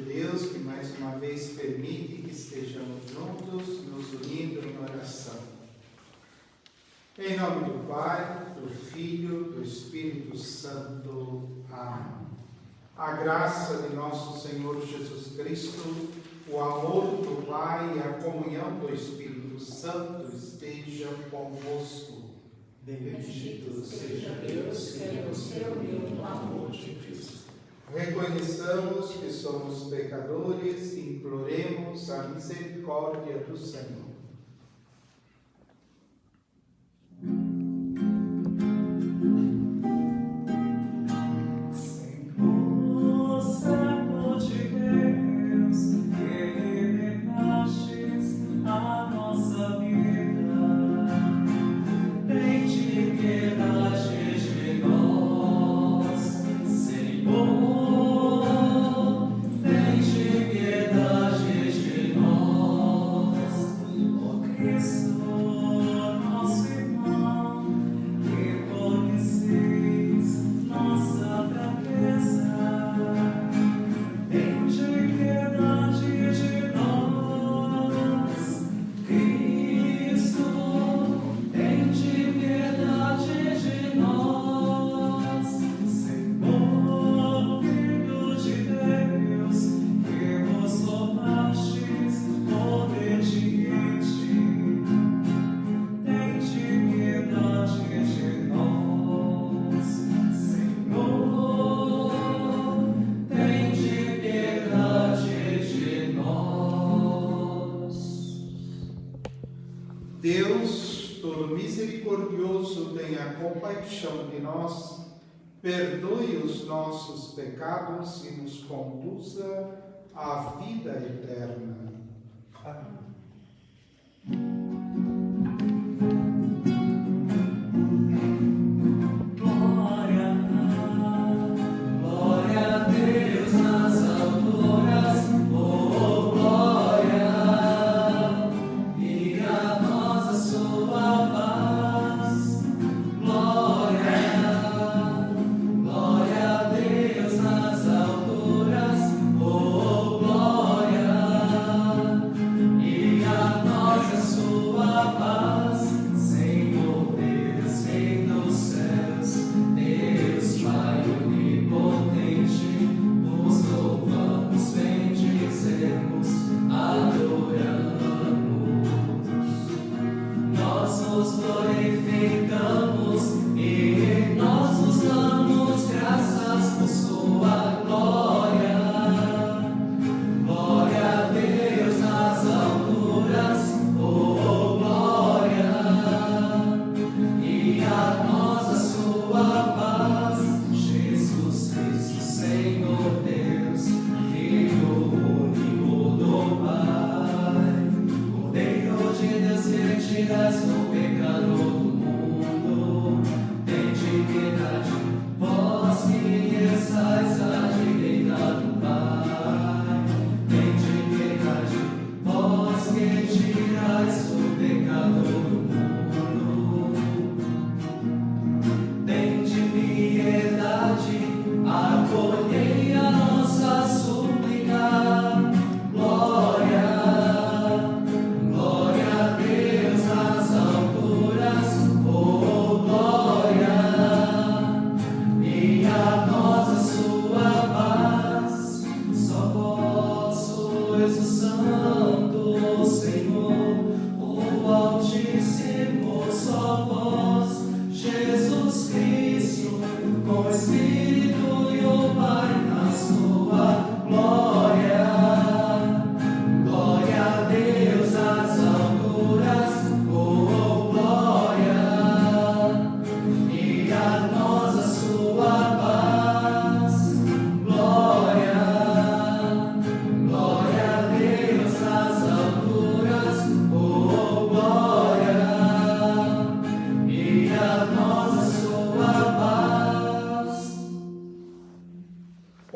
Deus, que mais uma vez permite que estejamos juntos, nos unindo em oração. Em nome do Pai, do Filho, do Espírito Santo. Amém. A graça de nosso Senhor Jesus Cristo, o amor do Pai e a comunhão do Espírito Santo estejam convosco. Bendito seja Deus que nos reuniu no amor de Cristo. Reconheçamos que somos pecadores e imploremos a misericórdia do Senhor. Deus, todo misericordioso, tenha compaixão de nós, perdoe os nossos pecados e nos conduza à vida eterna. Amém.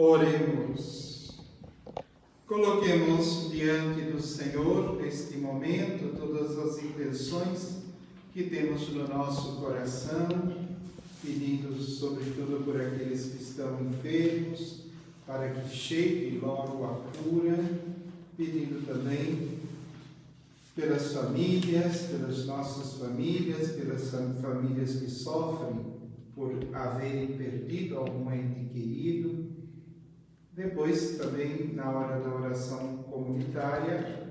Oremos. Coloquemos diante do Senhor, neste momento, todas as intenções que temos no nosso coração, pedindo sobretudo por aqueles que estão enfermos, para que chegue logo a cura, pedindo também pelas famílias, pelas nossas famílias, pelas famílias que sofrem por haverem perdido algum ente querido. Depois, também, na hora da oração comunitária,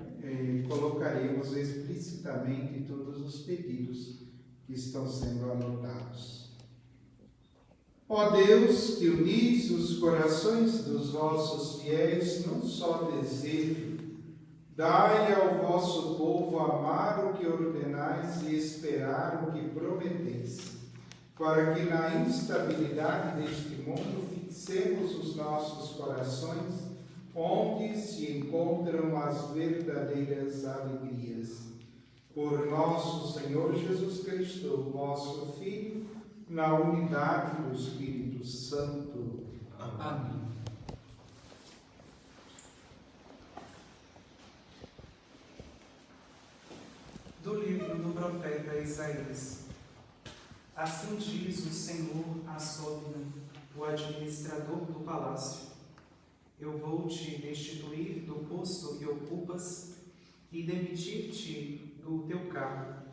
colocaremos explicitamente todos os pedidos que estão sendo anotados. Ó Deus, que unis os corações dos vossos fiéis num só desejo, dai ao vosso povo amar o que ordenais e esperar o que prometeis, para que na instabilidade deste mundo fixemos os nossos corações onde se encontram as verdadeiras alegrias. Por nosso Senhor Jesus Cristo, vosso Filho, na unidade do Espírito Santo. Amém. Do livro do profeta Isaías. Assim diz o Senhor a Sóbina, o administrador do palácio: eu vou te destituir do posto que ocupas e demitir-te do teu cargo.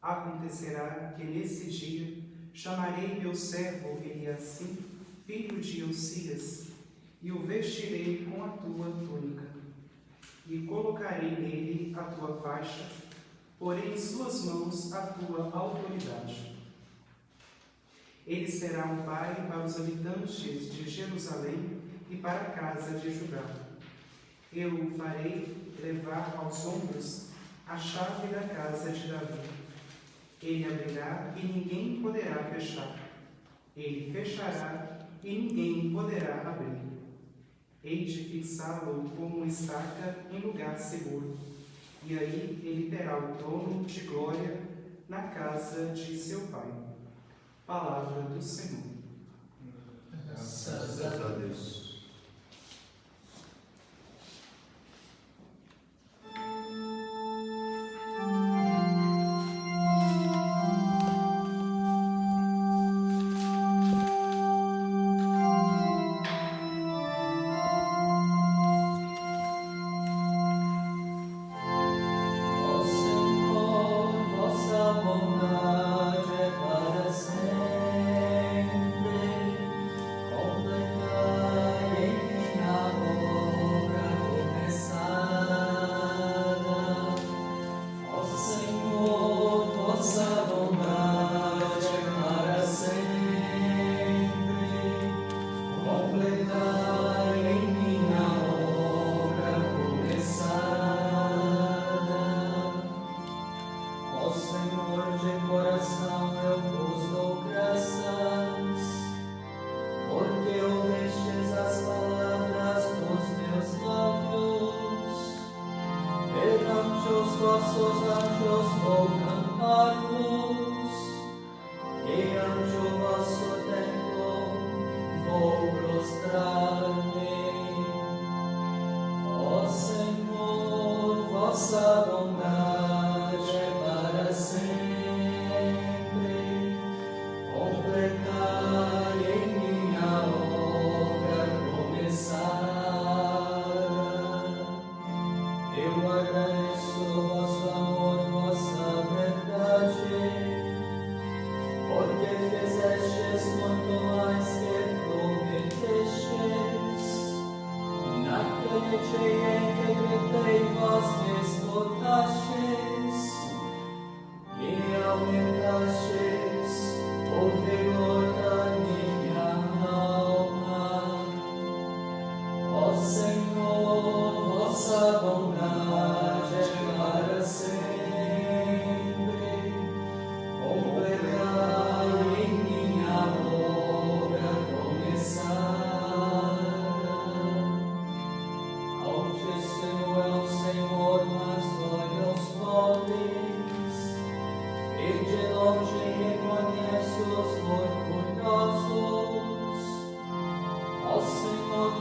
Acontecerá que nesse dia chamarei meu servo Eliacim, filho de Uzias, e o vestirei com a tua túnica, e colocarei nele a tua faixa, porei em suas mãos a tua autoridade. Ele será um pai para os habitantes de Jerusalém e para a casa de Judá. Eu o farei levar aos ombros a chave da casa de Davi. Ele abrirá e ninguém poderá fechar. Ele fechará e ninguém poderá abrir. Hei de fixá-lo como estaca em lugar seguro. E aí ele terá o trono de glória na casa de seu pai. Palavra do Senhor. Graças a Deus.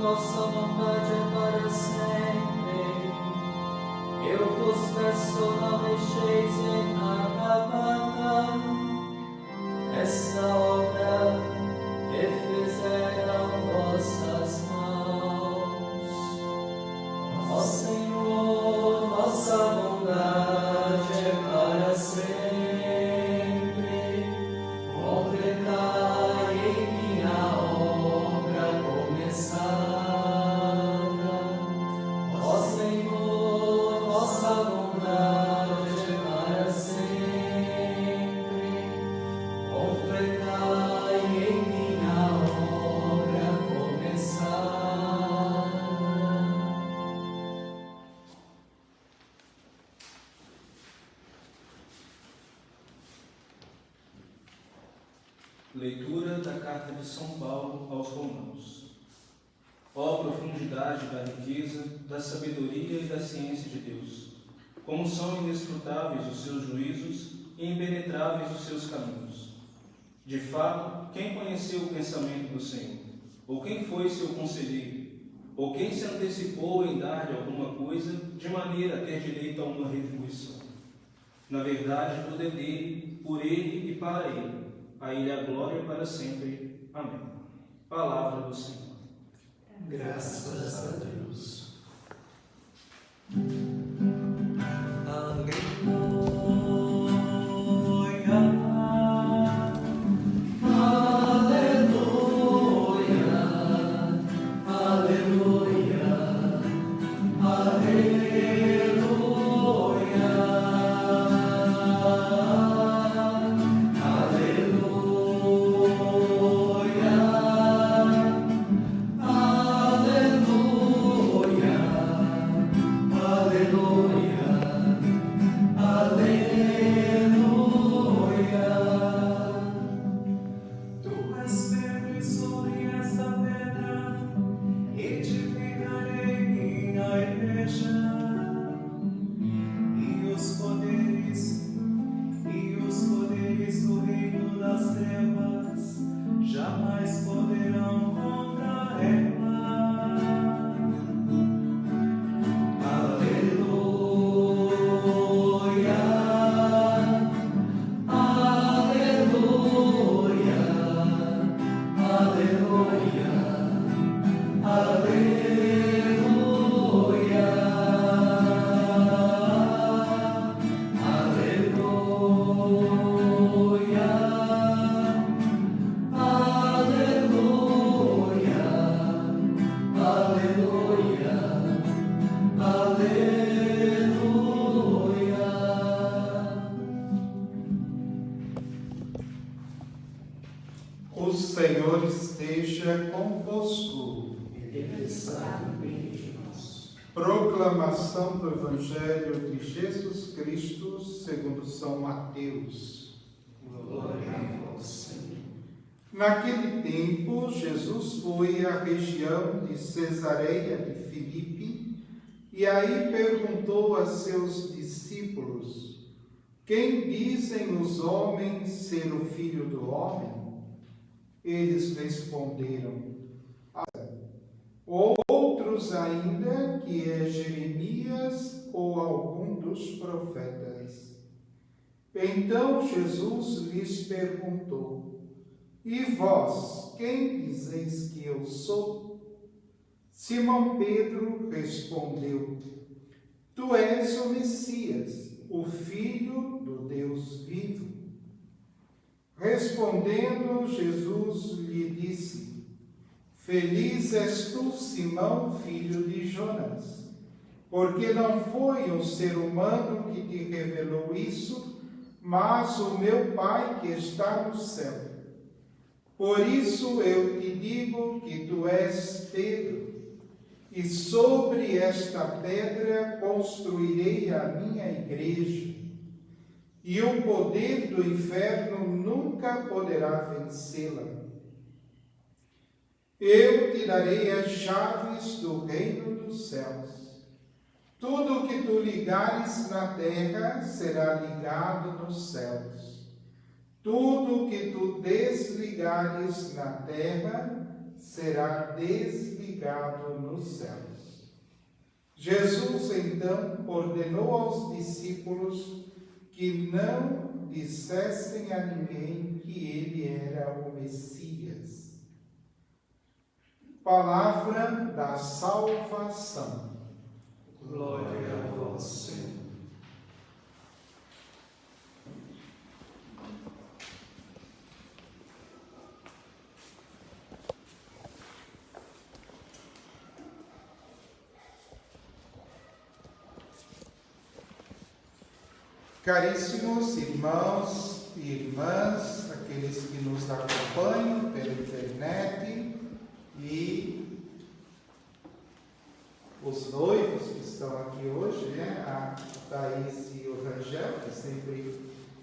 Vossa vontade é para sempre. Eu vos peço, não deixeis inacabada esta obra que fizeram vossas mãos. Leitura da Carta de São Paulo aos Romanos. Ó profundidade da riqueza, da sabedoria e da ciência de Deus! Como são inescrutáveis os seus juízos e impenetráveis os seus caminhos! De fato, quem conheceu o pensamento do Senhor? Ou quem foi seu conselheiro? Ou quem se antecipou em dar-lhe alguma coisa, de maneira a ter direito a uma retribuição? Na verdade, tudo é dele, por ele e para ele. A ele a glória para sempre. Amém. Palavra do Senhor. Graças a Deus. O Senhor esteja convosco. Ele está no meio de nós. Proclamação do Evangelho de Jesus Cristo segundo São Mateus. Glória a vós, Senhor. Naquele tempo, Jesus foi à região de Cesareia de Filipe e aí perguntou a seus discípulos: quem dizem os homens ser o Filho do Homem? Eles responderam: outros ainda que é Jeremias ou algum dos profetas. Então Jesus lhes perguntou: e vós, quem dizeis que eu sou? Simão Pedro respondeu: tu és o Messias, o Filho do Deus vivo. Respondendo, Jesus lhe disse: feliz és tu, Simão, filho de Jonas, porque não foi um ser humano que te revelou isso, mas o meu Pai que está no céu. Por isso eu te digo que tu és Pedro, e sobre esta pedra construirei a minha igreja, e o poder do inferno nunca poderá vencê-la. Eu te darei as chaves do reino dos céus. Tudo o que tu ligares na terra será ligado nos céus. Tudo o que tu desligares na terra será desligado nos céus. Jesus então ordenou aos discípulos que não dissessem a ninguém que ele era o Messias. Palavra da salvação. Glória a vós, Senhor. Caríssimos irmãos e irmãs, aqueles que nos acompanham pela internet e os noivos que estão aqui hoje, né? A Thaís e o Rangel, que sempre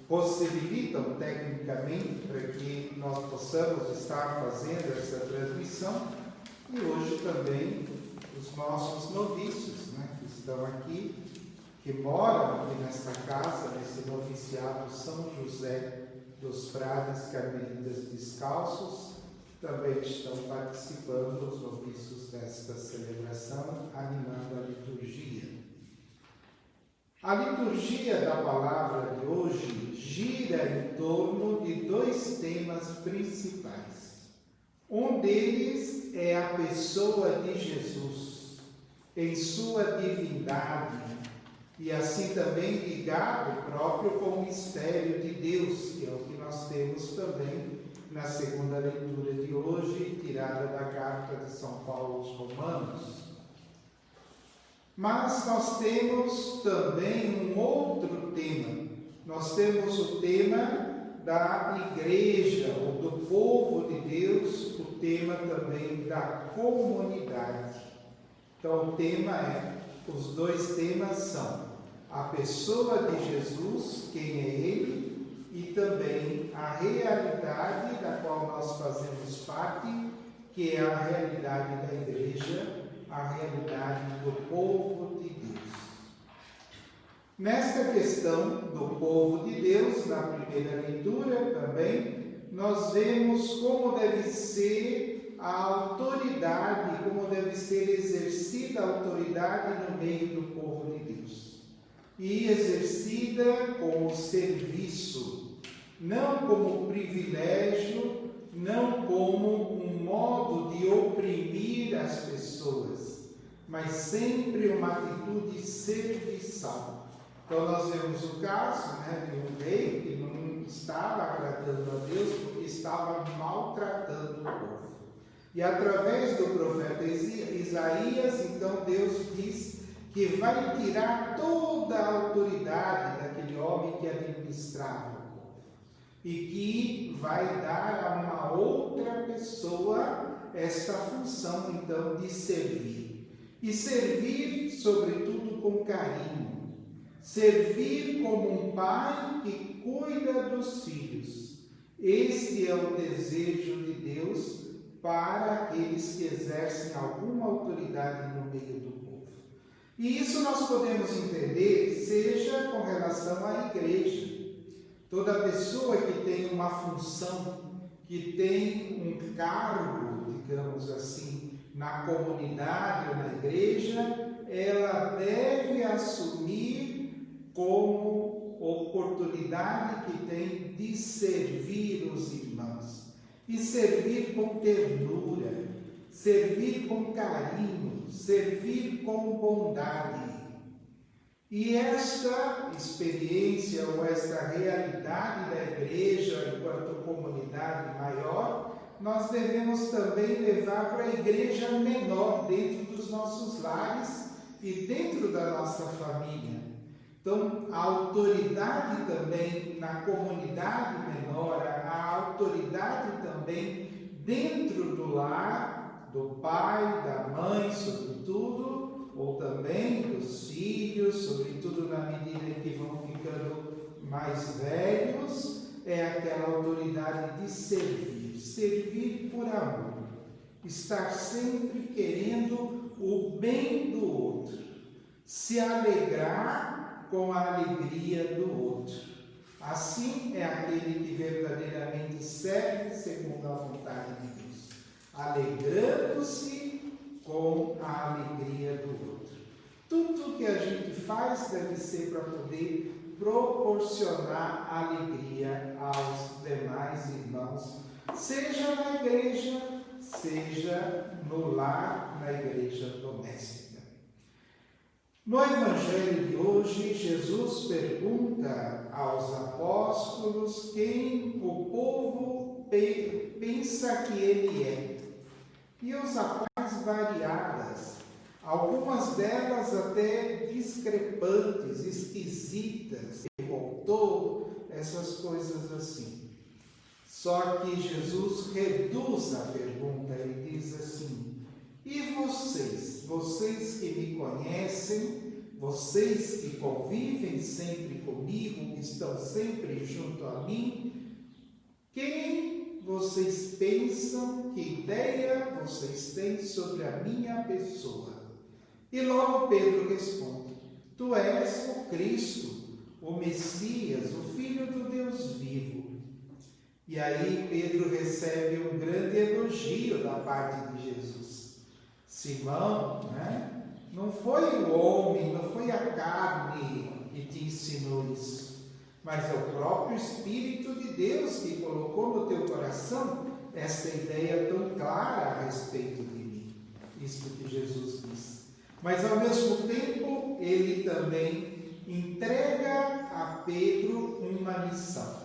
possibilitam tecnicamente para que nós possamos estar fazendo essa transmissão, e hoje também os nossos noviços, né, que estão aqui, que moram aqui nesta casa, nesse noviciado São José dos Frades Carmelitas Descalços, também estão participando os novicios desta celebração, animando a liturgia. A liturgia da palavra de hoje gira em torno de dois temas principais. Um deles é a pessoa de Jesus, em sua divindade, e assim também ligado próprio com o mistério de Deus, que é o que nós temos também na segunda leitura de hoje, tirada da carta de São Paulo aos Romanos. Mas nós temos também um outro tema. Nós temos o tema da igreja, ou do povo de Deus, o tema também da comunidade. Então o tema os dois temas são a pessoa de Jesus, quem é Ele, e também a realidade da qual nós fazemos parte, que é a realidade da igreja, a realidade do povo de Deus. Nesta questão do povo de Deus, na primeira leitura também, nós vemos como deve ser a autoridade, como deve ser exercida a autoridade no meio do povo de Deus. E exercida com o serviço, não como privilégio, não como um modo de oprimir as pessoas, mas sempre uma atitude serviçal. Então nós vemos o caso, de um rei que não estava agradando a Deus porque estava maltratando o povo. E através do profeta Isaías, então Deus diz que vai tirar toda a autoridade daquele homem que administrava o povo e que vai dar a uma outra pessoa esta função então de servir. E servir, sobretudo, com carinho. Servir como um pai que cuida dos filhos. Este é o desejo de Deus para aqueles que exercem alguma autoridade no meio do povo. E isso nós podemos entender, seja com relação à igreja. Toda pessoa que tem uma função, que tem um cargo, digamos assim, na comunidade ou na igreja, ela deve assumir como oportunidade que tem de servir os irmãos. E servir com ternura, servir com carinho, servir com bondade. E esta experiência ou esta realidade da igreja enquanto comunidade maior, nós devemos também levar para a igreja menor, dentro dos nossos lares e dentro da nossa família. Então, a autoridade também na comunidade menor, a autoridade também dentro do lar, do pai, da mãe, sobretudo, ou também dos filhos, sobretudo na medida em que vão ficando mais velhos, é aquela autoridade de servir, servir por amor, estar sempre querendo o bem do outro, se alegrar com a alegria do outro. Assim é aquele que verdadeiramente serve segundo a vontade de Deus, alegrando-se com a alegria do outro. Tudo que a gente faz deve ser para poder proporcionar alegria aos demais irmãos, seja na igreja, seja no lar, na igreja doméstica. No Evangelho de hoje, Jesus pergunta aos apóstolos quem o povo pensa que ele é. E os apóstolos variadas, algumas delas até discrepantes, esquisitas, revoltou, essas coisas assim. Só que Jesus reduz a pergunta e diz assim: e vocês que me conhecem, vocês que convivem sempre comigo, que estão sempre junto a mim, quem vocês pensam, que ideia vocês têm sobre a minha pessoa? E logo Pedro responde: tu és o Cristo, o Messias, o Filho do Deus vivo. E aí Pedro recebe um grande elogio da parte de Jesus. Simão, não foi o homem, não foi a carne que te ensinou isso, mas é o próprio Espírito de Deus que colocou no teu coração esta ideia tão clara a respeito de mim. Isto que Jesus disse. Mas ao mesmo tempo, ele também entrega a Pedro uma missão.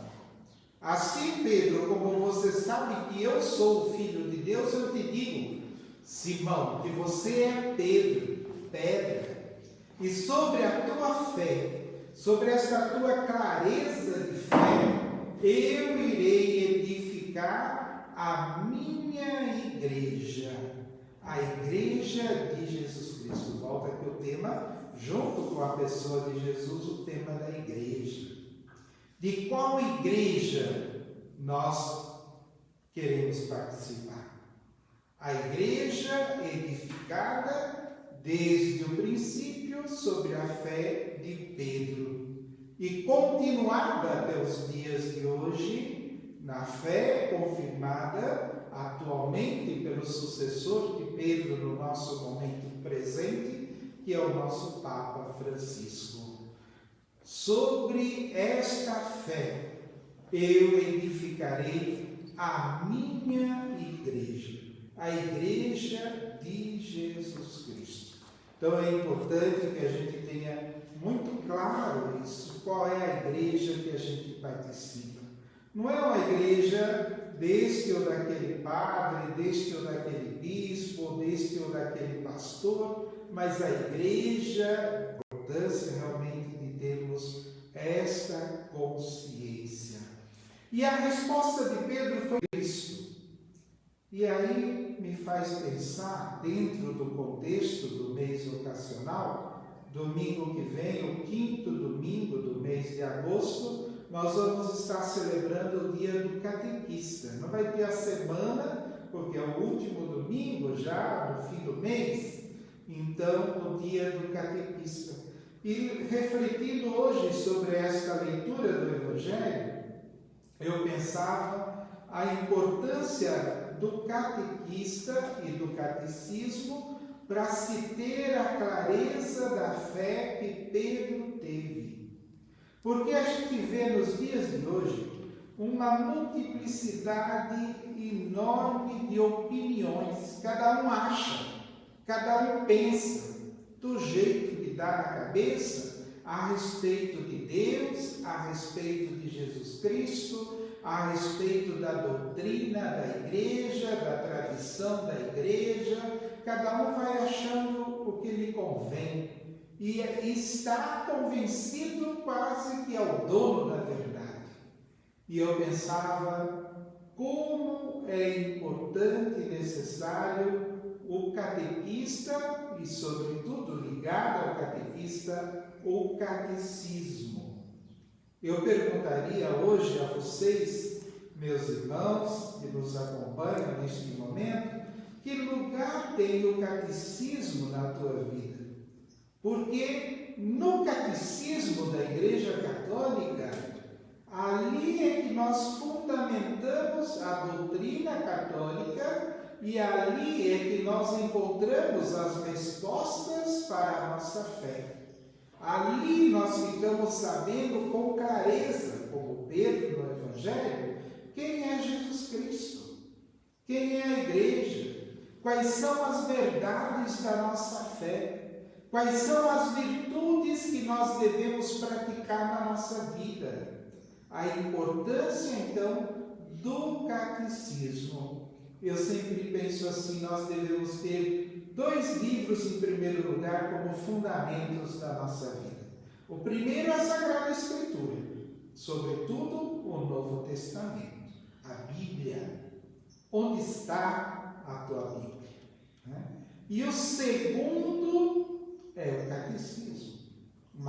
Assim, Pedro, como você sabe que eu sou o Filho de Deus, eu te digo, Simão, que você é pedra, e sobre a tua fé, sobre esta tua clareza de fé, eu irei edificar a minha igreja, a igreja de Jesus Cristo. Volta aqui o tema, junto com a pessoa de Jesus, o tema da igreja. De qual igreja nós queremos participar? A igreja edificada desde o princípio sobre a fé de Pedro e continuada até os dias de hoje na fé confirmada atualmente pelo sucessor de Pedro no nosso momento presente, que é o nosso Papa Francisco. Sobre esta fé eu edificarei a minha igreja, a igreja de Jesus Cristo. Então é importante que a gente tenha muito claro isso, qual é a igreja que a gente participa. Não é uma igreja deste ou daquele padre, deste ou daquele bispo, deste ou daquele pastor, mas a igreja, a importância realmente de termos esta consciência. E a resposta de Pedro foi Cristo. E aí me faz pensar, dentro do contexto do mês vocacional, domingo que vem, o 5º domingo do mês de agosto, nós vamos estar celebrando o dia do catequista. Não vai ter a semana, porque é o último domingo já, no fim do mês, então o dia do catequista. E refletindo hoje sobre esta leitura do Evangelho, eu pensava a importância do catequista e do catecismo para se ter a clareza da fé que Pedro teve. Porque a gente vê nos dias de hoje uma multiplicidade enorme de opiniões. Cada um acha, cada um pensa do jeito que dá na cabeça a respeito de Deus, a respeito de Jesus Cristo, a respeito da doutrina da igreja, da tradição da igreja. Cada um vai achando o que lhe convém e está convencido quase que é o dono da verdade. E eu pensava como é importante e necessário o catequista e, sobretudo, ligado ao catequista, o catecismo. Eu perguntaria hoje a vocês, meus irmãos que nos acompanham neste momento, que lugar tem o catecismo na tua vida? Porque no catecismo da Igreja Católica, ali é que nós fundamentamos a doutrina católica e ali é que nós encontramos as respostas para a nossa fé. Ali nós ficamos sabendo com clareza, como Pedro no Evangelho, quem é Jesus Cristo, quem é a igreja, quais são as verdades da nossa fé, quais são as virtudes que nós devemos praticar na nossa vida. A importância, então, do catecismo. Eu sempre penso assim, nós devemos ter 2 livros, em primeiro lugar, como fundamentos da nossa vida. O primeiro é a Sagrada Escritura, sobretudo o Novo Testamento, a Bíblia. Onde está a tua Bíblia? E o segundo é o catecismo.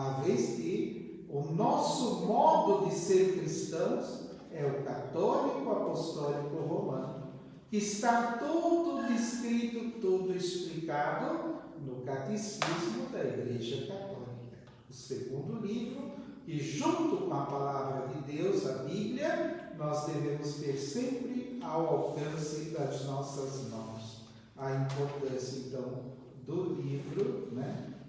uma vez que o nosso modo de ser cristãos é o católico apostólico romano, que está tudo descrito, tudo explicado no Catecismo da Igreja Católica, o segundo livro, e junto com a Palavra de Deus, a Bíblia, nós devemos ter sempre ao alcance das nossas mãos. A importância, então, do livro,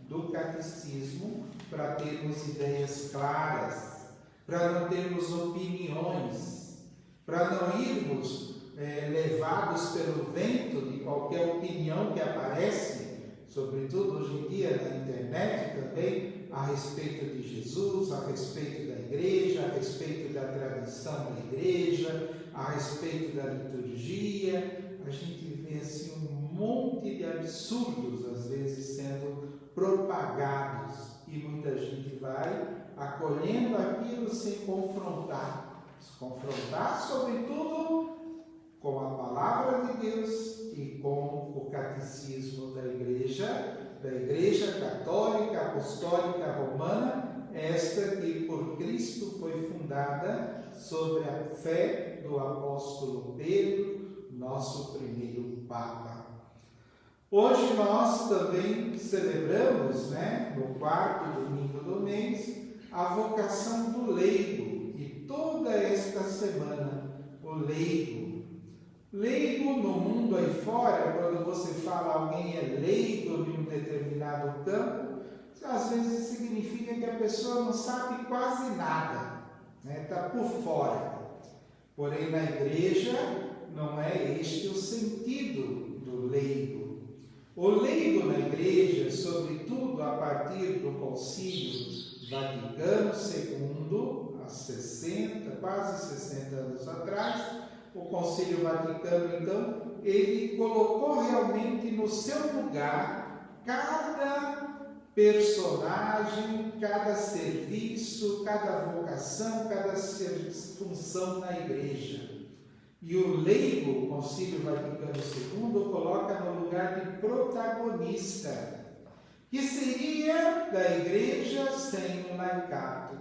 do Catecismo, para termos ideias claras, para não termos opiniões, para não irmos levados pelo vento de qualquer opinião que aparece, sobretudo hoje em dia na internet também, a respeito de Jesus, a respeito da igreja, a respeito da tradição da igreja, a respeito da liturgia. A gente vê assim um monte de absurdos às vezes sendo propagados e muita gente vai acolhendo aquilo sem confrontar. Sobretudo com a Palavra de Deus e com o Catecismo da Igreja Católica, Apostólica Romana, esta que por Cristo foi fundada sobre a fé do apóstolo Pedro, nosso primeiro Papa. Hoje nós também celebramos, no quarto domingo do mês, a vocação do leigo, e toda esta semana o leigo. Leigo no mundo aí fora, quando você fala alguém é leigo de um determinado campo, às vezes significa que a pessoa não sabe quase nada, está por fora. Porém, na igreja, não é este o sentido do leigo. O leigo na igreja, sobretudo a partir do Concílio Vaticano II, há quase 60 anos atrás, o Concílio Vaticano, então, ele colocou realmente no seu lugar cada personagem, cada serviço, cada vocação, cada função na igreja. E o leigo, o Concílio Vaticano II, coloca no lugar de protagonista, que seria da igreja sem um laicato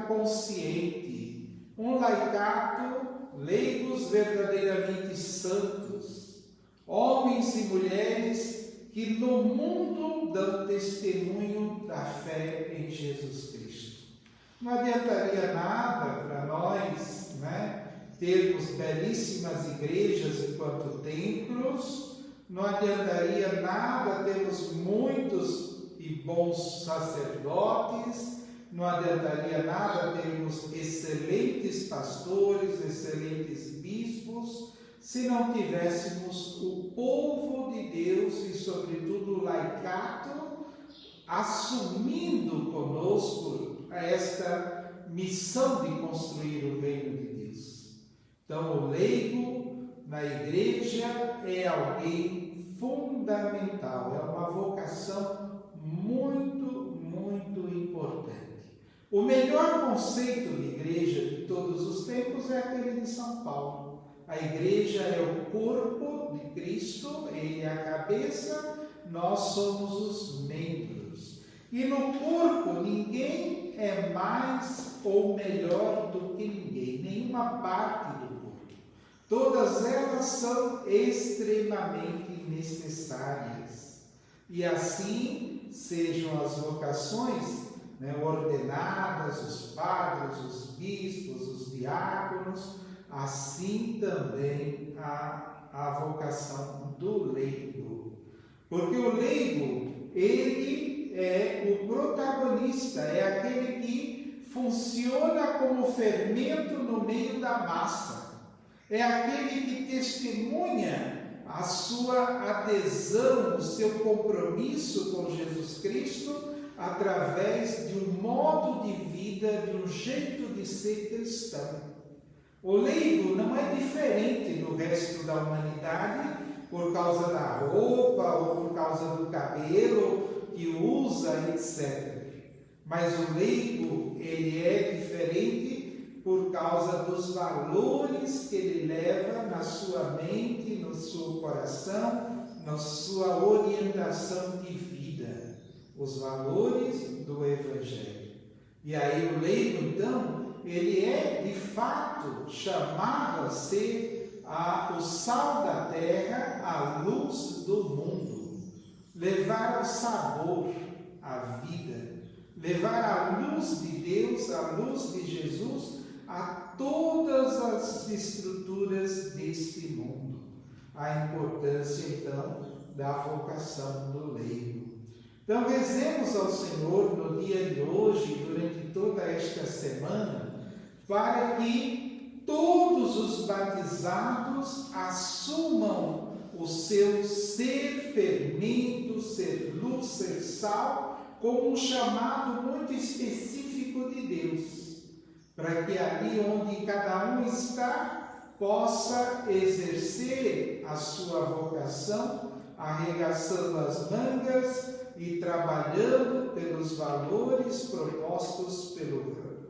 consciente, um laicato, leigos verdadeiramente santos, homens e mulheres que no mundo dão testemunho da fé em Jesus Cristo. Não adiantaria nada para nós, termos belíssimas igrejas enquanto templos, não adiantaria nada termos muitos e bons sacerdotes, não adiantaria nada termos excelentes pastores, excelentes bispos, se não tivéssemos o povo de Deus e, sobretudo, o laicato, assumindo conosco esta missão de construir o reino de Deus. Então, o leigo na igreja é alguém fundamental, é uma vocação muito, muito importante. O melhor conceito de igreja de todos os tempos é aquele de São Paulo. A igreja é o corpo de Cristo, ele é a cabeça, nós somos os membros. E no corpo ninguém é mais ou melhor do que ninguém, nenhuma parte do corpo. Todas elas são extremamente necessárias. E assim sejam as vocações ordenadas, os padres, os bispos, os diáconos, assim também a vocação do leigo. Porque o leigo, ele é o protagonista, é aquele que funciona como fermento no meio da massa. É aquele que testemunha a sua adesão, o seu compromisso com Jesus Cristo, através de um modo de vida, de um jeito de ser cristão. O leigo não é diferente do resto da humanidade por causa da roupa ou por causa do cabelo que usa, etc. Mas o leigo, ele é diferente por causa dos valores que ele leva na sua mente, no seu coração, na sua orientação de vida. O os valores do Evangelho. E aí o leigo, então, ele é de fato chamado a ser o sal da terra, a luz do mundo, levar o sabor à vida, levar a luz de Deus, a luz de Jesus a todas as estruturas deste mundo. A importância, então, da vocação do leigo. Então, rezemos ao Senhor no dia de hoje, durante toda esta semana, para que todos os batizados assumam o seu ser fermento, ser luz, ser sal, como um chamado muito específico de Deus, para que ali onde cada um está, possa exercer a sua vocação, arregaçando as mangas e trabalhando pelos valores propostos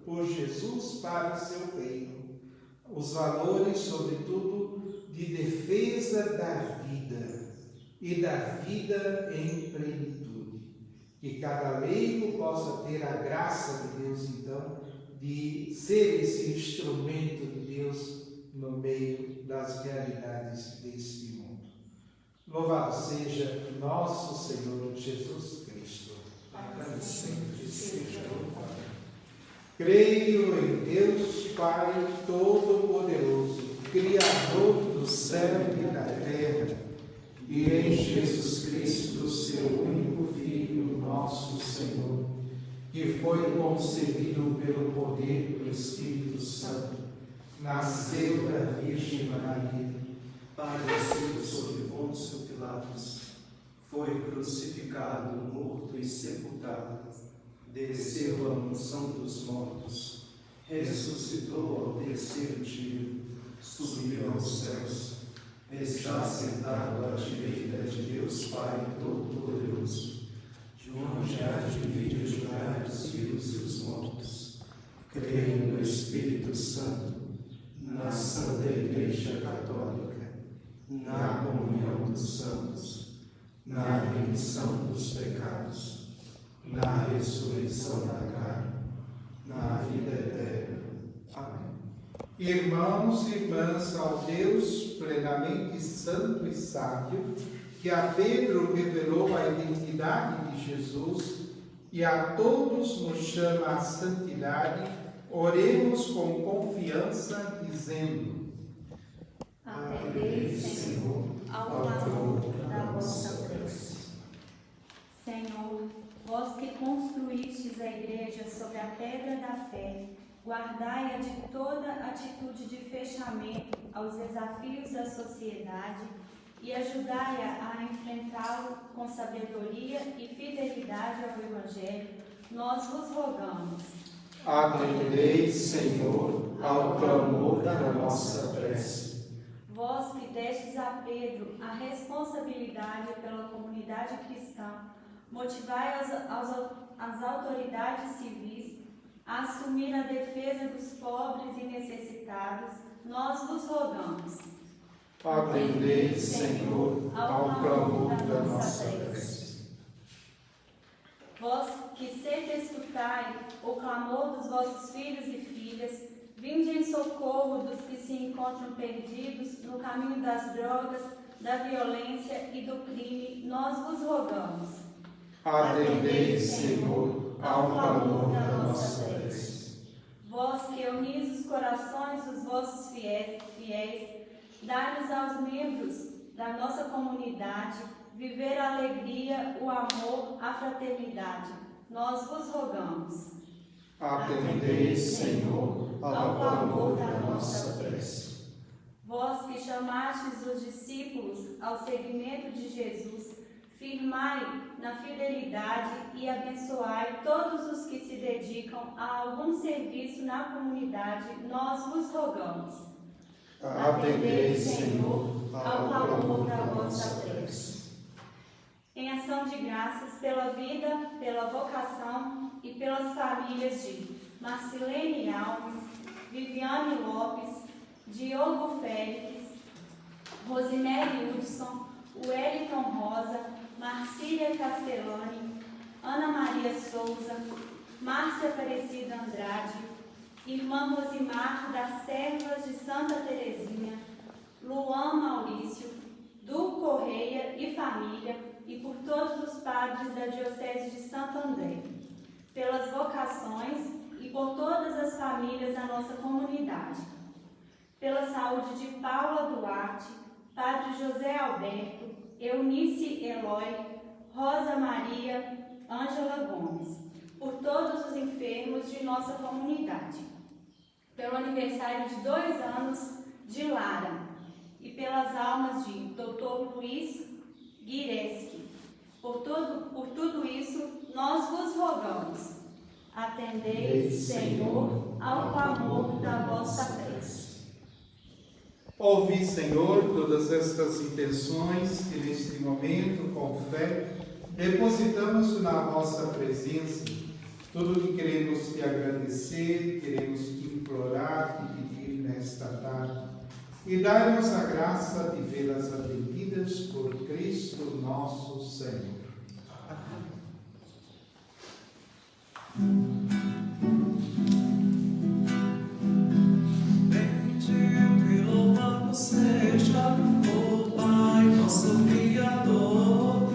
por Jesus para o seu reino. Os valores, sobretudo, de defesa da vida e da vida em plenitude. Que cada leigo possa ter a graça de Deus, então, de ser esse instrumento de Deus no meio das realidades deste mundo. Louvado seja nosso Senhor Jesus Cristo. Para sempre seja louvado. Creio em Deus Pai Todo-Poderoso, Criador do céu e da terra, e em Jesus Cristo, seu único Filho, nosso Senhor, que foi concebido pelo poder do Espírito Santo, nasceu da Virgem Maria, Padeceu sob Pôncio Pilatos, foi crucificado, morto e sepultado, desceu à mansão dos mortos, ressuscitou ao terceiro dia, subiu aos céus, está sentado à direita de Deus Pai Todo-Poderoso, de onde há de vir julgar os vivos e os mortos. Creio no Espírito Santo, na Santa Igreja Católica, na comunhão dos santos, na remissão dos pecados, na ressurreição da carne, na vida eterna. Amém. Irmãos e irmãs, ao Deus plenamente santo e sábio, que a Pedro revelou a identidade de Jesus e a todos nos chama à santidade, oremos com confiança, dizendo: Atendei, Senhor, ao clamor da vossa prece. Senhor, vós que construístes a igreja sobre a pedra da fé, guardai-a de toda atitude de fechamento aos desafios da sociedade e ajudai-a a enfrentá-lo com sabedoria e fidelidade ao Evangelho, nós vos rogamos. Atendei, Senhor, ao clamor da nossa prece. Vós que destes a Pedro a responsabilidade pela comunidade cristã, motivai as autoridades civis a assumir a defesa dos pobres e necessitados, nós vos rogamos. Atendei, Senhor, ao clamor da nossa prece. Vós que sempre escutai o clamor dos vossos filhos e filhas, vinde em socorro dos que se encontram perdidos no caminho das drogas, da violência e do crime, nós vos rogamos. Atendei, Senhor, ao clamor da nossa prece. Vós que unis os corações dos vossos fiéis, dai-nos aos membros da nossa comunidade viver a alegria, o amor, a fraternidade. Nós vos rogamos. Atendei, Senhor, ao clamor da nossa prece. Vós que chamastes os discípulos ao seguimento de Jesus, firmai na fidelidade e abençoai todos os que se dedicam a algum serviço na comunidade, nós vos rogamos. Atendei, Senhor, ao clamor da vossa prece. Em ação de graças pela vida, pela vocação e pelas famílias de Marcilene Alves, Viviane Lopes, Diogo Félix, Rosemary Hudson, Wellington Rosa, Marcília Castellani, Ana Souza, Márcia Aparecida Andrade, irmã Rosimar das Servas de Santa Terezinha, Luan Maurício, Du Correia e família, e por todos os padres da Diocese de Santo André, pelas vocações e por todas as famílias da nossa comunidade, pela saúde de Paula Duarte, Padre José Alberto, Eunice Eloy, Rosa Maria, Ângela Gomes, por todos os enfermos de nossa comunidade, pelo aniversário de 2 anos de Lara e pelas almas de Dr. Luiz Guireski. Por tudo isso, nós vos rogamos. Atendei, Senhor, ao clamor da vossa prece. Ouvi, Senhor, todas estas intenções que neste momento, com fé, depositamos na vossa presença. Tudo que queremos te agradecer, queremos te implorar e pedir nesta tarde. E dai-nos a graça de vê-las atendidas por Cristo nosso Senhor. Bendito e louvado seja o Pai, nosso Criador.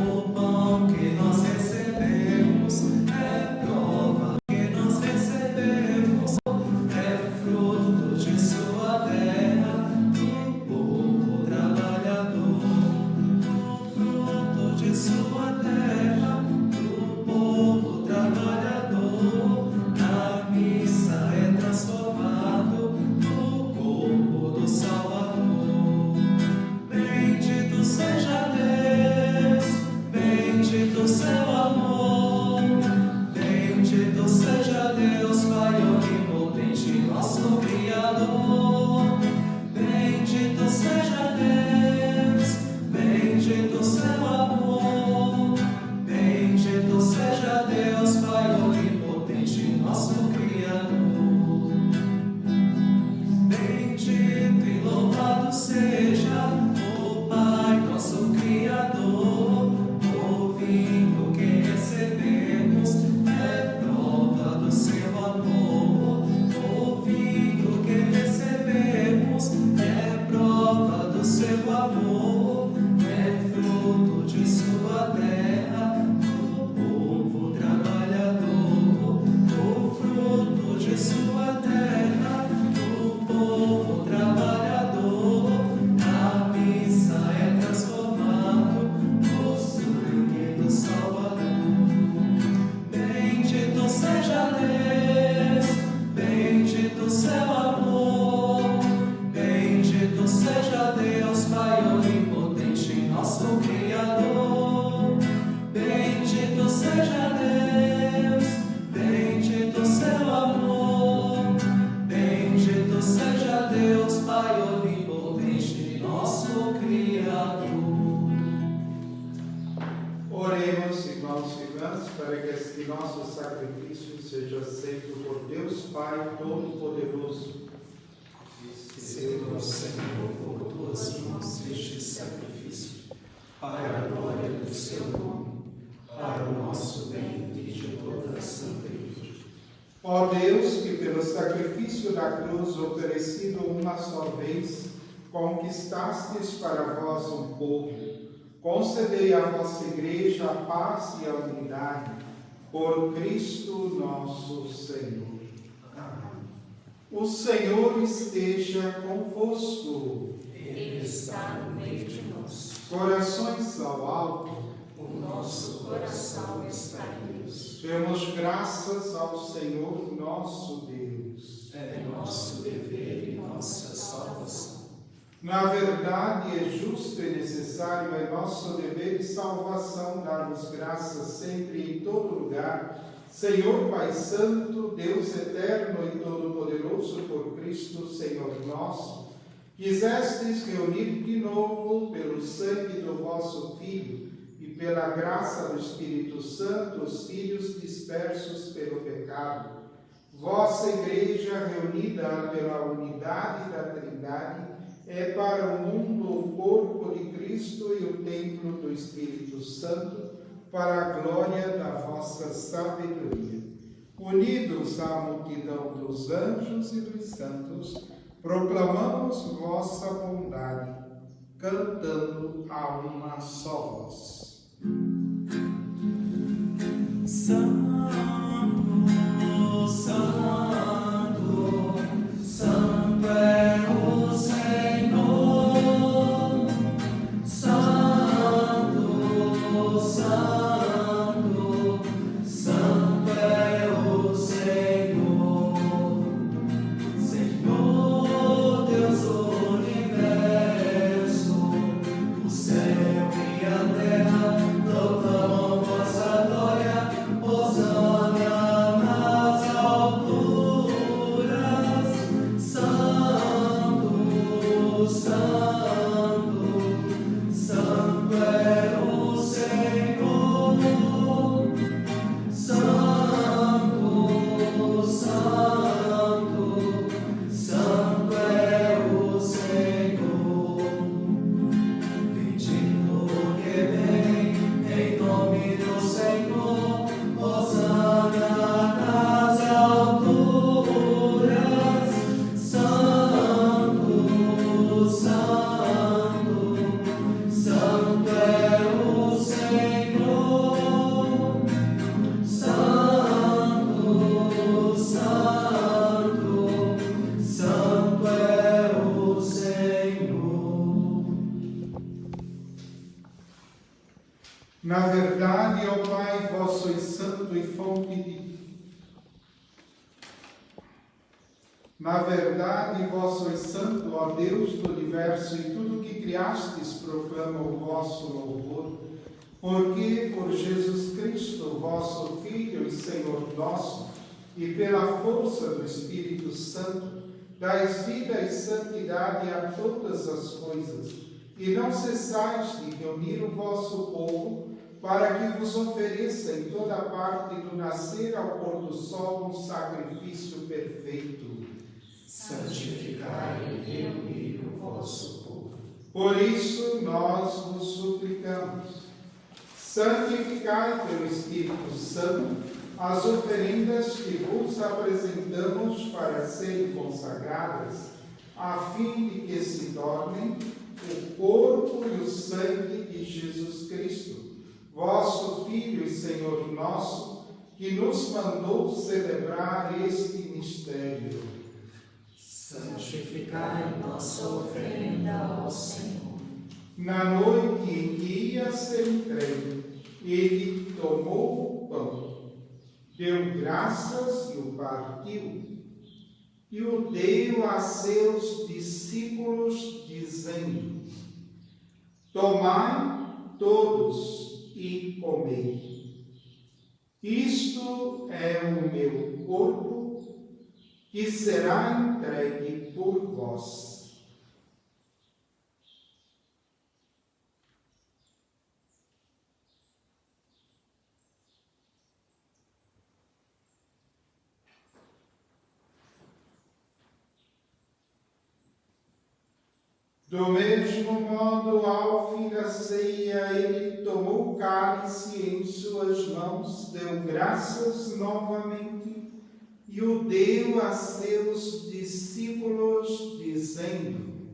O pão que nós recebemos é prova que nós recebemos, é fruto de sua terra, do povo trabalhador. O fruto de sua terra, do povo trabalhador. Na missa é transformado no corpo do Salvador. Bendito seja Deus, bendito seu amor. Bendito seja Deus, Pai onipotente, nosso Criador. Bendito seja Deus, bendito seu amor. Bendito seja Deus, Pai onipotente, nosso Criador. Bendito e louvado seja o Pai, nosso Criador. O vinho que recebemos é prova do seu amor. O vinho que recebemos é prova do seu amor. É fruto de sua terra, do povo trabalhador. O fruto de sua terra, do povo trabalhador. Na missa é transformado no sangue do Salvador. Bendito seja Deus, bendito seu amor. Bendito seja Deus, Pai onipotente, nosso Criador. Bendito seja Deus, bendito seu amor. Bendito seja Deus, Pai onipotente, nosso Criador. Oremos, irmãos e irmãs, para que este nosso sacrifício seja aceito por Deus Pai Todo-Poderoso. Receba, Senhor, por tuas mãos este sacrifício, para a glória do seu nome, para o nosso bem e de toda a Santa Igreja. Ó Deus, que pelo sacrifício da cruz oferecido uma só vez, conquistastes para vós um povo, concedei à vossa Igreja a paz e a unidade, por Cristo nosso Senhor. Amém. O Senhor esteja convosco. Ele está no meio de nós. Corações ao alto. O nosso coração está em Deus. Demos graças ao Senhor nosso Deus. É nosso dever e nossa salvação. Na verdade, é justo e necessário, é nosso dever e salvação dar-vos graças sempre e em todo lugar, Senhor Pai Santo, Deus eterno e todo-poderoso, por Cristo, Senhor nosso, quisestes reunir de novo pelo sangue do vosso Filho e pela graça do Espírito Santo os filhos dispersos pelo pecado. Vossa Igreja, reunida pela unidade da Trindade, é para o mundo o corpo de Cristo e o templo do Espírito Santo, para a glória da vossa sabedoria. Unidos à multidão dos anjos e dos santos, proclamamos vossa bondade, cantando a uma só voz. Santo, Santo, Santo é o Senhor. Santo, Santo, Santo é o Senhor. Senhor Deus do universo, o céu e a terra proclamam vossa glória. Hosana nas alturas. Santo, Santo, Santo é o Senhor. Santo, Santo, Santo é o Senhor. Bendito que vem em nome do Senhor. Hosana nas alturas. Santo, Santo, Santo é o Senhor. Santo, Santo, Santo é o Senhor. Na verdade, ó Pai, vós sois santo e fonte de... Na verdade, vós sois santo, ó Deus do universo, e tudo que criastes proclama o vosso louvor, porque por Jesus Cristo, vosso Filho e Senhor nosso, e pela força do Espírito Santo, dais vida e santidade a todas as coisas, e não cessais de reunir o vosso povo, para que vos ofereça em toda parte do nascer ao pôr do sol um sacrifício perfeito. Santificai e reunir o vosso povo. Por isso nós vos suplicamos, santificai pelo Espírito Santo as oferendas que vos apresentamos para serem consagradas, a fim de que se tornem o corpo e o sangue de Jesus Cristo, vosso Filho e Senhor nosso, que nos mandou celebrar este mistério. Santificai nossa oferenda ao Senhor. Na noite em que ia ser entregue, ele tomou o pão, deu graças e o partiu, e o deu a seus discípulos, dizendo: tomai todos e comei. Isto é o meu corpo, que será entregue por vós. Do mesmo modo, ao fim da ceia, ele tomou o cálice em suas mãos, deu graças novamente e o deu a seus discípulos, dizendo: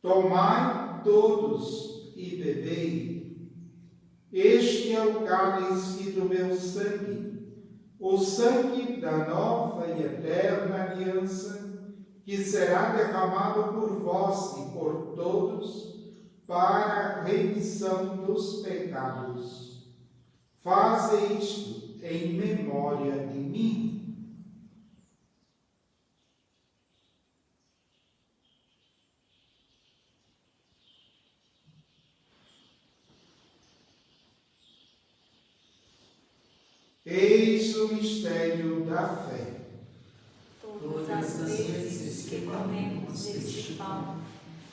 tomai todos e bebei. Este é o cálice do meu sangue, o sangue da nova e eterna aliança, que será derramado por vós e por todos para a remissão dos pecados. Faze isto em memória de mim. Eis o mistério da fé. Todas as vezes que comemos este pão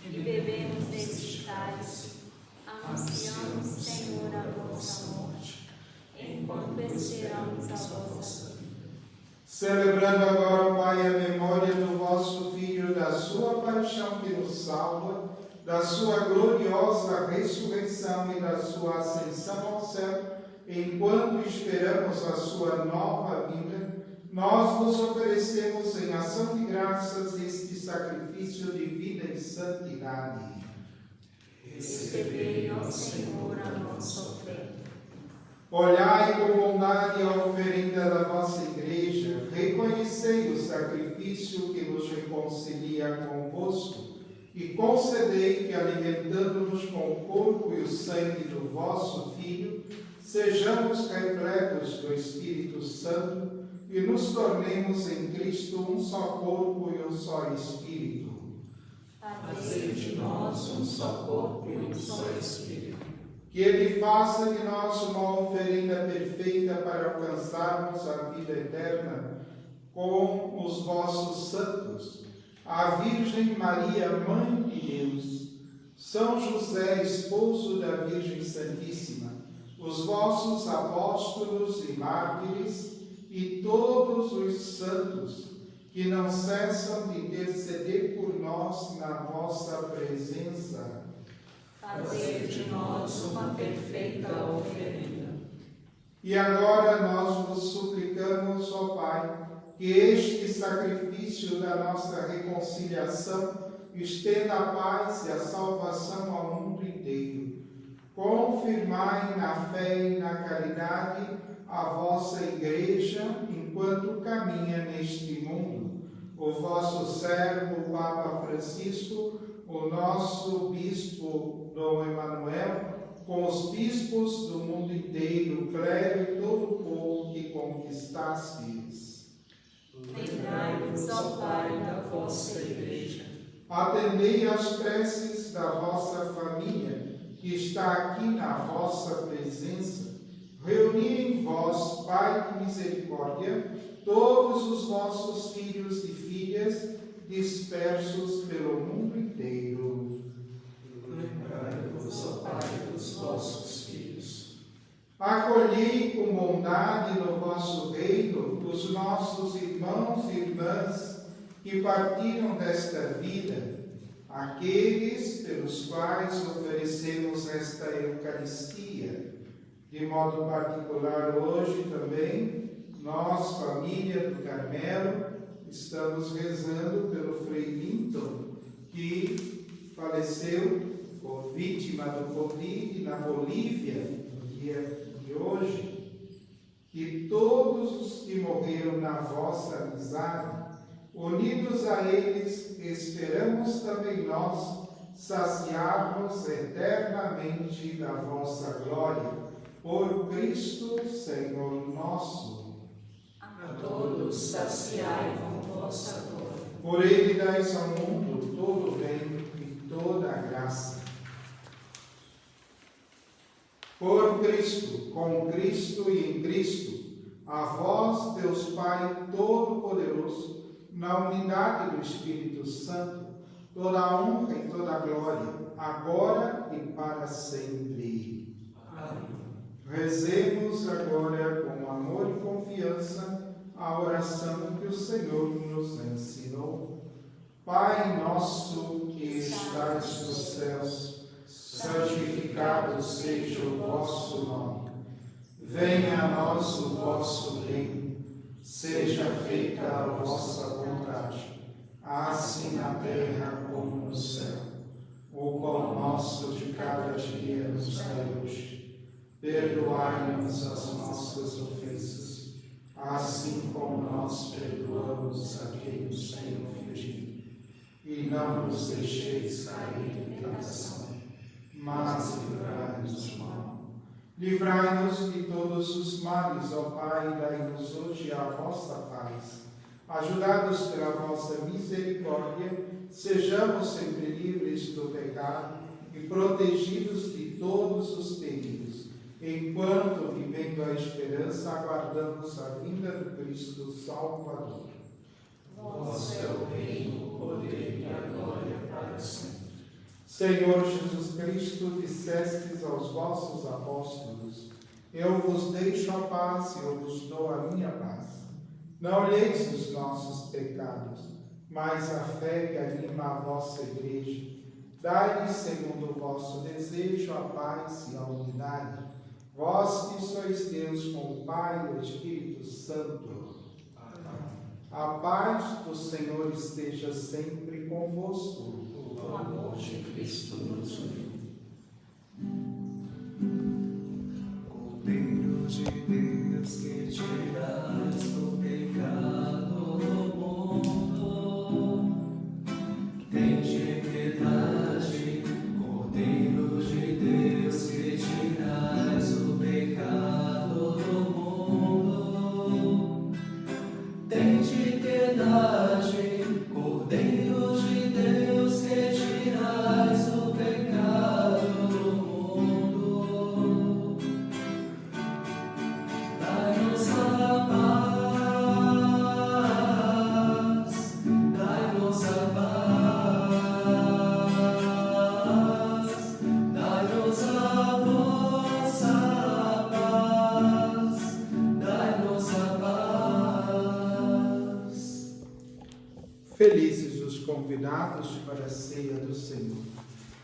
e bebemos deste cálice, anunciamos, Senhor, a vossa morte, enquanto esperamos a vossa vinda. Celebrando agora, Pai, a memória do vosso Filho, da sua paixão que nos salva, da sua gloriosa ressurreição e da sua ascensão ao céu, enquanto esperamos a sua nova vinda, nós nos oferecemos em ação de graças este sacrifício de vida e santidade. Recebei, ó Senhor, a nossa oferta. Olhai com bondade a oferenda da vossa Igreja, reconhecei o sacrifício que nos reconcilia convosco e concedei que, alimentando-nos com o corpo e o sangue do vosso Filho, sejamos repletos do Espírito Santo e nos tornemos em Cristo um só corpo e um só Espírito. Fazei de nós um só corpo e um só Espírito. Que Ele faça de nós uma oferenda perfeita para alcançarmos a vida eterna com os vossos santos, a Virgem Maria, Mãe de Deus, São José, esposo da Virgem Santíssima, os vossos apóstolos e mártires e todos os santos que não cessam de interceder por nós na vossa presença. Fazei de nós uma perfeita oferenda. E agora nós vos suplicamos, ó Pai, que este sacrifício da nossa reconciliação estenda a paz e a salvação ao mundo inteiro. Confirmai na fé e na caridade a vossa Igreja enquanto caminha neste mundo. O vosso servo, o Papa Francisco, o nosso Bispo Dom Emanuel, com os bispos do mundo inteiro, o clero e todo o povo que conquistastes. Lembrai-vos, ó Pai, da vossa Igreja. Atendei às preces da vossa família, que está aqui na vossa presença. Reuni em vós, Pai de misericórdia, todos os vossos filhos e filhas dispersos pelo mundo inteiro. Lembrai-vos, ó Pai, dos vossos filhos. Acolhei com bondade no vosso reino os nossos irmãos e irmãs que partiram desta vida, aqueles pelos quais oferecemos esta Eucaristia. De modo particular, hoje também, nós, família do Carmelo, estamos rezando pelo Frei Linton, que faleceu por vítima do Covid na Bolívia, no dia de hoje. E todos os que morreram na vossa amizade, unidos a eles, esperamos também nós saciar-nos eternamente da vossa glória. Por Cristo, Senhor nosso. A todos saciai com vossa glória. Por Ele dais ao mundo todo o bem e toda a graça. Por Cristo, com Cristo e em Cristo, a vós, Deus Pai Todo-Poderoso, na unidade do Espírito Santo, toda a honra e toda a glória, agora e para sempre. Amém. Rezemos agora com amor e confiança a oração que o Senhor nos ensinou. Pai nosso que estais nos céus, santificado seja o vosso nome. Venha a nós o vosso reino. Seja feita a vossa vontade, assim na terra como no céu. O pão nosso de cada dia nos dai hoje. Perdoai-nos as nossas ofensas, assim como nós perdoamos a quem nos tem ofendido. E não nos deixeis cair em tentação, mas livrai-nos do mal. Livrai-nos de todos os males, ó Pai, e dai-nos hoje a vossa paz. Ajudados pela vossa misericórdia, sejamos sempre livres do pecado e protegidos de todos os perigos, enquanto, vivendo a esperança, aguardamos a vinda do Cristo Salvador. Vosso é o reino, o poder e a glória para sempre. Senhor Jesus Cristo, dissestes aos vossos apóstolos: eu vos deixo a paz e eu vos dou a minha paz. Não olheis os nossos pecados, mas a fé que anima a vossa Igreja. Dai-lhe, segundo o vosso desejo, a paz e a unidade. Vós que sois Deus com o Pai e o Espírito Santo. A paz do Senhor esteja sempre convosco. O amor de Cristo nos uniu. Cordeiro de Deus que tirais do pecado do mundo, tende piedade. Cordeiro de Deus que tirais o pecado do mundo, tende piedade. Cordeiro de Deus que tirais o pecado do mundo, dai-nos a paz, dai-nos a paz, dai-nos a vossa paz, dai-nos a paz. Felizes os convidados para a ceia do Senhor.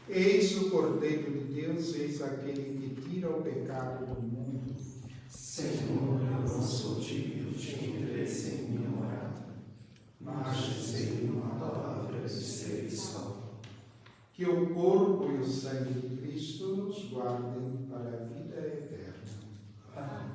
Eis o Cordeiro de Deus, eis aquele que tira o pecado do mundo. Senhor, eu não sou digno de endereçar em minha morada, mas dizei uma palavra e serei salvo. Que o corpo e o sangue de Cristo nos guardem para a vida eterna. Amém.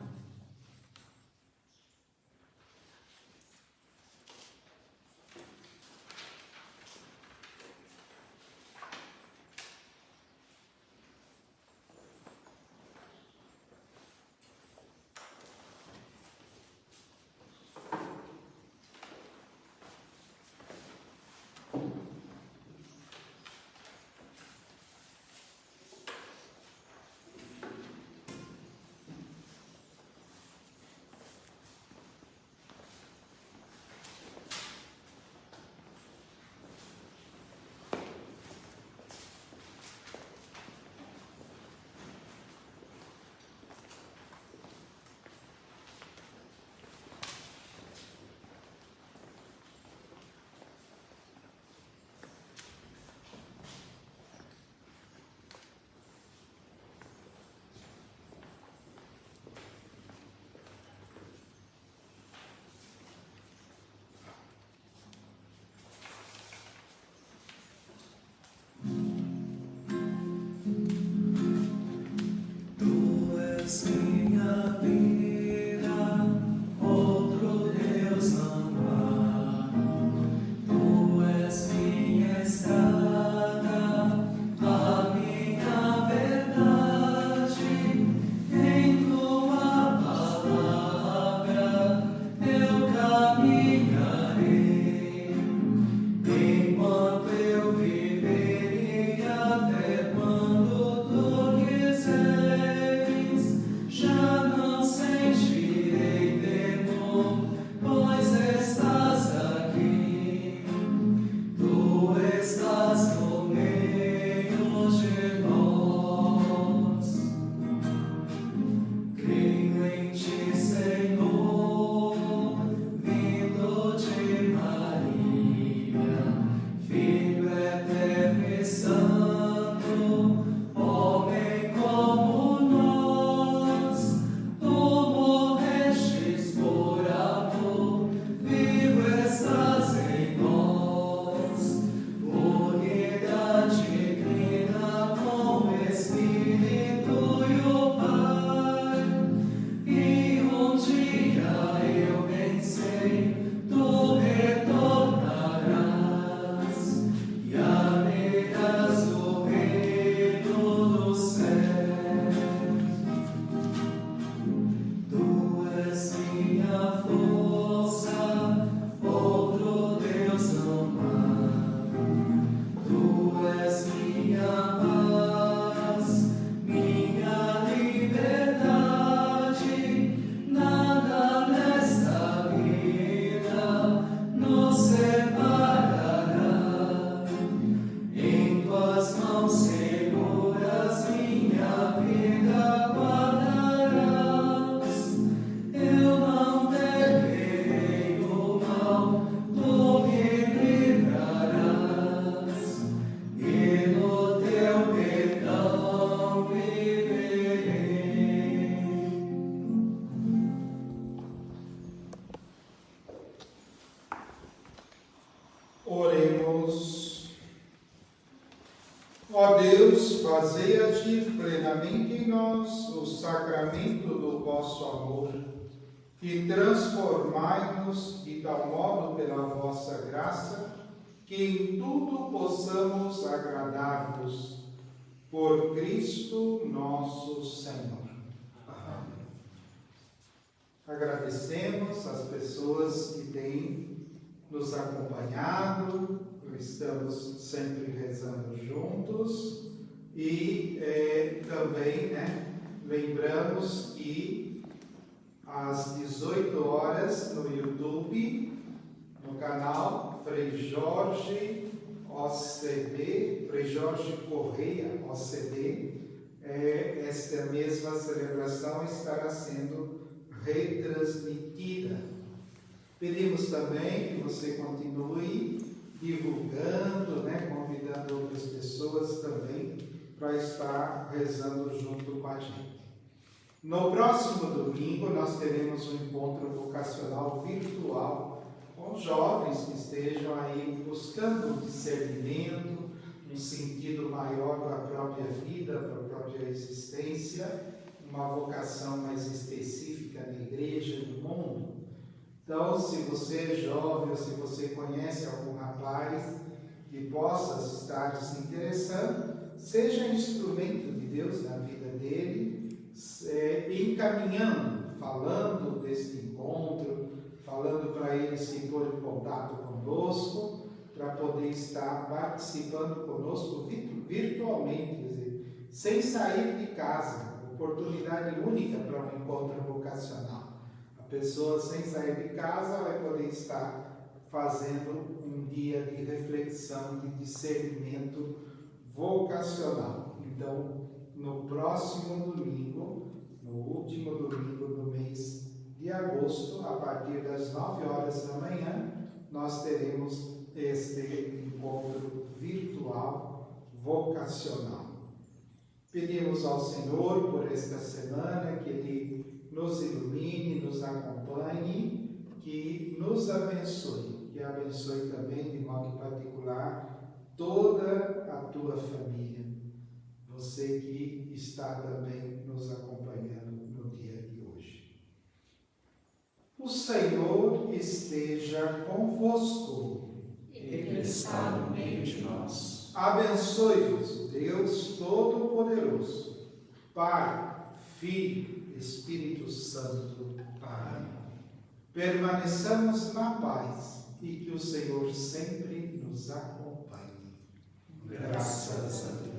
fazei agir plenamente em nós o sacramento do vosso amor e transformai-nos de tal modo pela vossa graça que em tudo possamos agradar-vos. Por Cristo nosso Senhor. Amém. Agradecemos as pessoas que têm nos acompanhado, estamos sempre rezando juntos e também lembramos que às 18 horas no YouTube, no canal Frei Jorge OCD, Frei Jorge Correia OCD, esta mesma celebração estará sendo retransmitida. Pedimos também que você continue divulgando, convidando outras pessoas também para estar rezando junto com a gente. No próximo domingo nós teremos um encontro vocacional virtual com jovens que estejam aí buscando um discernimento, um sentido maior para a própria vida, para a própria existência, uma vocação mais específica na igreja, no mundo. Então, se você é jovem ou se você conhece algum rapaz que possa estar se interessando, seja instrumento de Deus na vida dele, encaminhando, falando desse encontro, falando para ele se pôr em contato conosco, para poder estar participando conosco virtualmente, quer dizer, sem sair de casa. Oportunidade única para um encontro vocacional. A pessoa sem sair de casa vai poder estar fazendo um dia de reflexão, de discernimento vocacional. Então, no próximo domingo, no último domingo do mês de agosto, a partir das 9 horas da manhã, nós teremos este encontro virtual vocacional. Pedimos ao Senhor por esta semana que Ele nos ilumine, nos acompanhe, que nos abençoe, que abençoe também de modo particular toda a tua família, você que está também nos acompanhando no dia de hoje. O Senhor esteja convosco. Ele está no meio de nós. Abençoe-vos, Deus Todo-Poderoso, Pai, Filho, Espírito Santo. Amém. Permaneçamos na paz e que o Senhor sempre nos acompanhe. Graças a Deus.